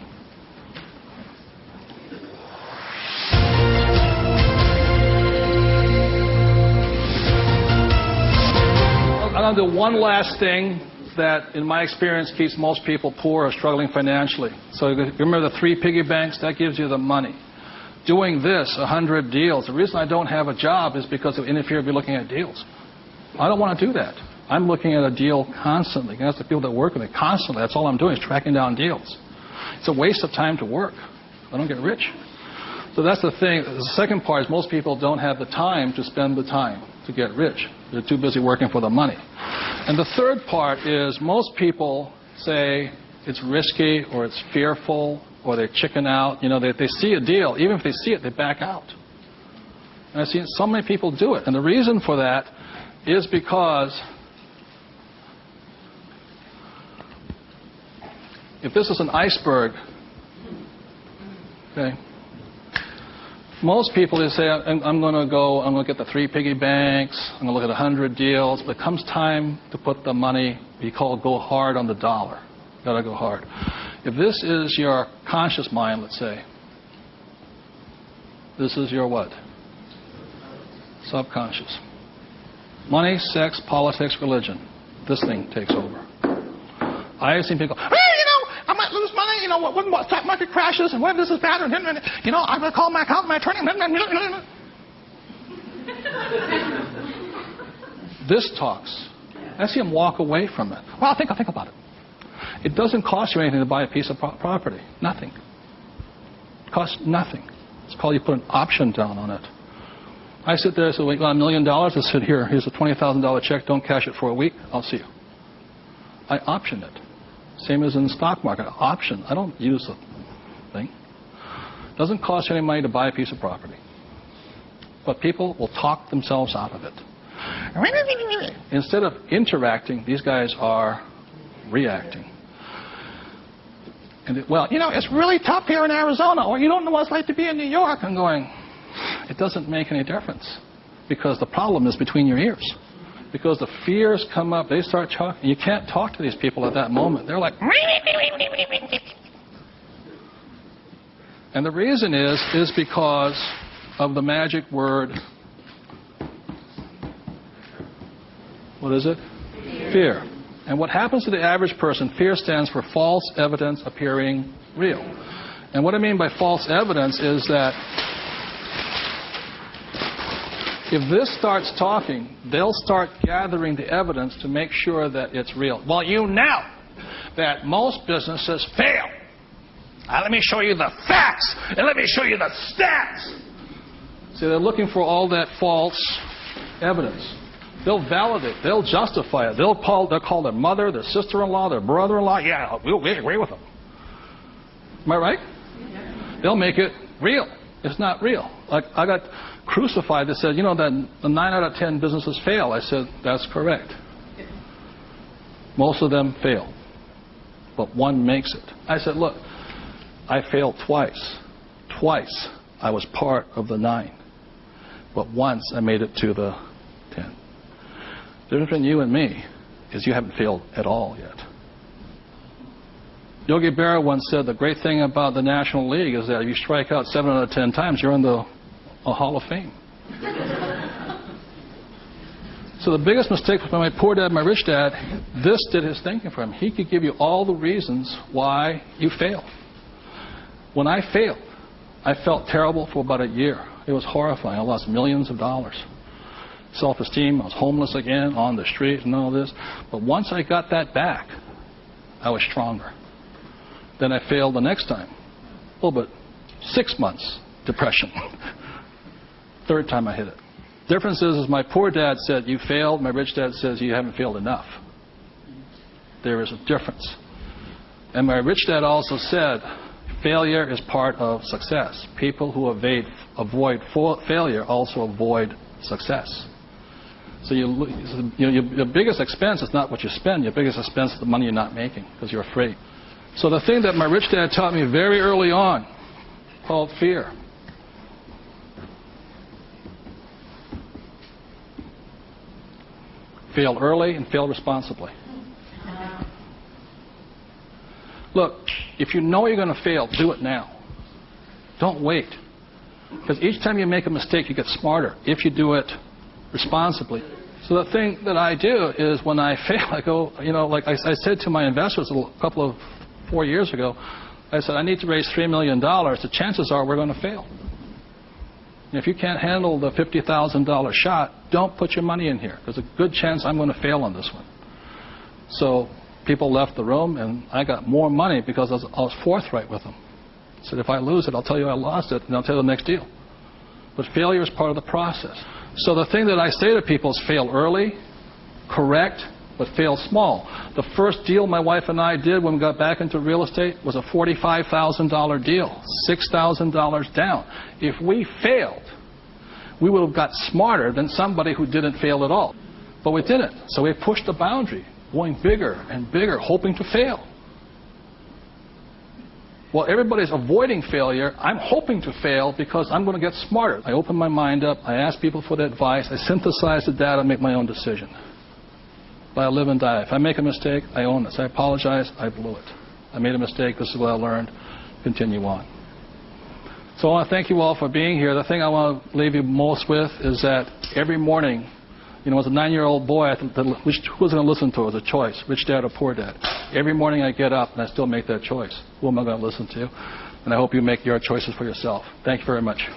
I'm going to do one last thing that, in my experience, keeps most people poor or struggling financially. So remember the 3 piggy banks? That gives you the money. Doing this, 100 deals. The reason I don't have a job is because it interferes with looking at deals. I don't want to do that. I'm looking at a deal constantly. That's the people that work with me constantly. That's all I'm doing is tracking down deals. It's a waste of time to work. I don't get rich. So that's the thing. The second part is most people don't have the time to spend the time to get rich. They're too busy working for the money. And the third part is most people say it's risky or it's fearful or they chicken out. They see a deal. Even if they see it, they back out. And I've seen so many people do it. And the reason for that is because if this is an iceberg, okay, most people, they say, I'm going to get the 3 piggy banks, I'm going to look at 100 deals, but it comes time to put the money, we call go hard on the dollar. Got to go hard. If this is your conscious mind, let's say, this is your what? Subconscious. Money, sex, politics, religion. This thing takes over. I have seen people go, hey, I might lose money, when the stock market crashes, and when this is bad, and I'm going to call my accountant, my attorney. This talks. I see him walk away from it. Well, I'll think about it. It doesn't cost you anything to buy a piece of property. Nothing. It costs nothing. It's called you put an option down on it. I sit there and say, well, you got $1 million? I said, here's a $20,000 check. Don't cash it for a week. I'll see you. I option it. Same as in the stock market. Option. I don't use the thing. It doesn't cost you any money to buy a piece of property. But people will talk themselves out of it. Instead of interacting, these guys are reacting. And it's really tough here in Arizona, or you don't know what it's like to be in New York. I'm going, it doesn't make any difference, because the problem is between your ears. Because the fears come up, they start talking. You can't talk to these people at that moment. They're like, and the reason is because of the magic word. What is it? Fear. And what happens to the average person, fear stands for false evidence appearing real. And what I mean by false evidence is that if this starts talking, they'll start gathering the evidence to make sure that it's real. Well, you know that most businesses fail. Let me show you the facts, and let me show you the stats. See, they're looking for all that false evidence. They'll validate. They'll justify it. They'll call their mother, their sister-in-law, their brother-in-law. Yeah, we agree with them. Am I right? They'll make it real. It's not real. Like I got crucified that said, that the 9 out of 10 businesses fail. I said, that's correct. Most of them fail. But one makes it. I said, look, I failed twice. Twice I was part of the 9. But once I made it to the 10. The difference between you and me is you haven't failed at all yet. Yogi Berra once said the great thing about the National League is that if you strike out 7 out of 10 times, you're in the Hall of Fame. So the biggest mistake was my poor dad, my rich dad, this did his thinking for him. He could give you all the reasons why you failed. When I failed, I felt terrible for about a year. It was horrifying. I lost millions of dollars. Self-esteem, I was homeless again, on the street and all this. But once I got that back, I was stronger. Then I failed the next time. A little bit. 6 months, depression. Third time I hit it. Difference is my poor dad said, you failed. My rich dad says, you haven't failed enough. There is a difference. And my rich dad also said, failure is part of success. People who avoid failure also avoid success. So your biggest expense is not what you spend. Your biggest expense is the money you're not making because you're afraid. So the thing that my rich dad taught me very early on, called fear. Fail early and fail responsibly. Look, if you know you're going to fail, do it now. Don't wait. Because each time you make a mistake, you get smarter if you do it responsibly. So the thing that I do is when I fail, I go, like I said to my investors a couple of 4 years ago, I said, I need to raise $3 million. The chances are we're going to fail. And if you can't handle the $50,000 shot, don't put your money in here. There's a good chance I'm going to fail on this one. So people left the room, and I got more money because I was forthright with them. I said, if I lose it, I'll tell you I lost it, and I'll tell you the next deal. But failure is part of the process. So the thing that I say to people is fail early, correct, but fail small. The first deal my wife and I did when we got back into real estate was a $45,000 deal, $6,000 down. If we failed, we would have got smarter than somebody who didn't fail at all. But we didn't. So we pushed the boundary, going bigger and bigger, hoping to fail. Well, everybody's avoiding failure. I'm hoping to fail because I'm going to get smarter. I open my mind up. I ask people for their advice. I synthesize the data and make my own decision. But I live and die. If I make a mistake, I own this. I apologize. I blew it. I made a mistake. This is what I learned. Continue on. So I want to thank you all for being here. The thing I want to leave you most with is that every morning, as a 9-year-old boy, I thought, who was going to listen to? It was a choice, rich dad or poor dad. Every morning I get up and I still make that choice. Who am I going to listen to? And I hope you make your choices for yourself. Thank you very much.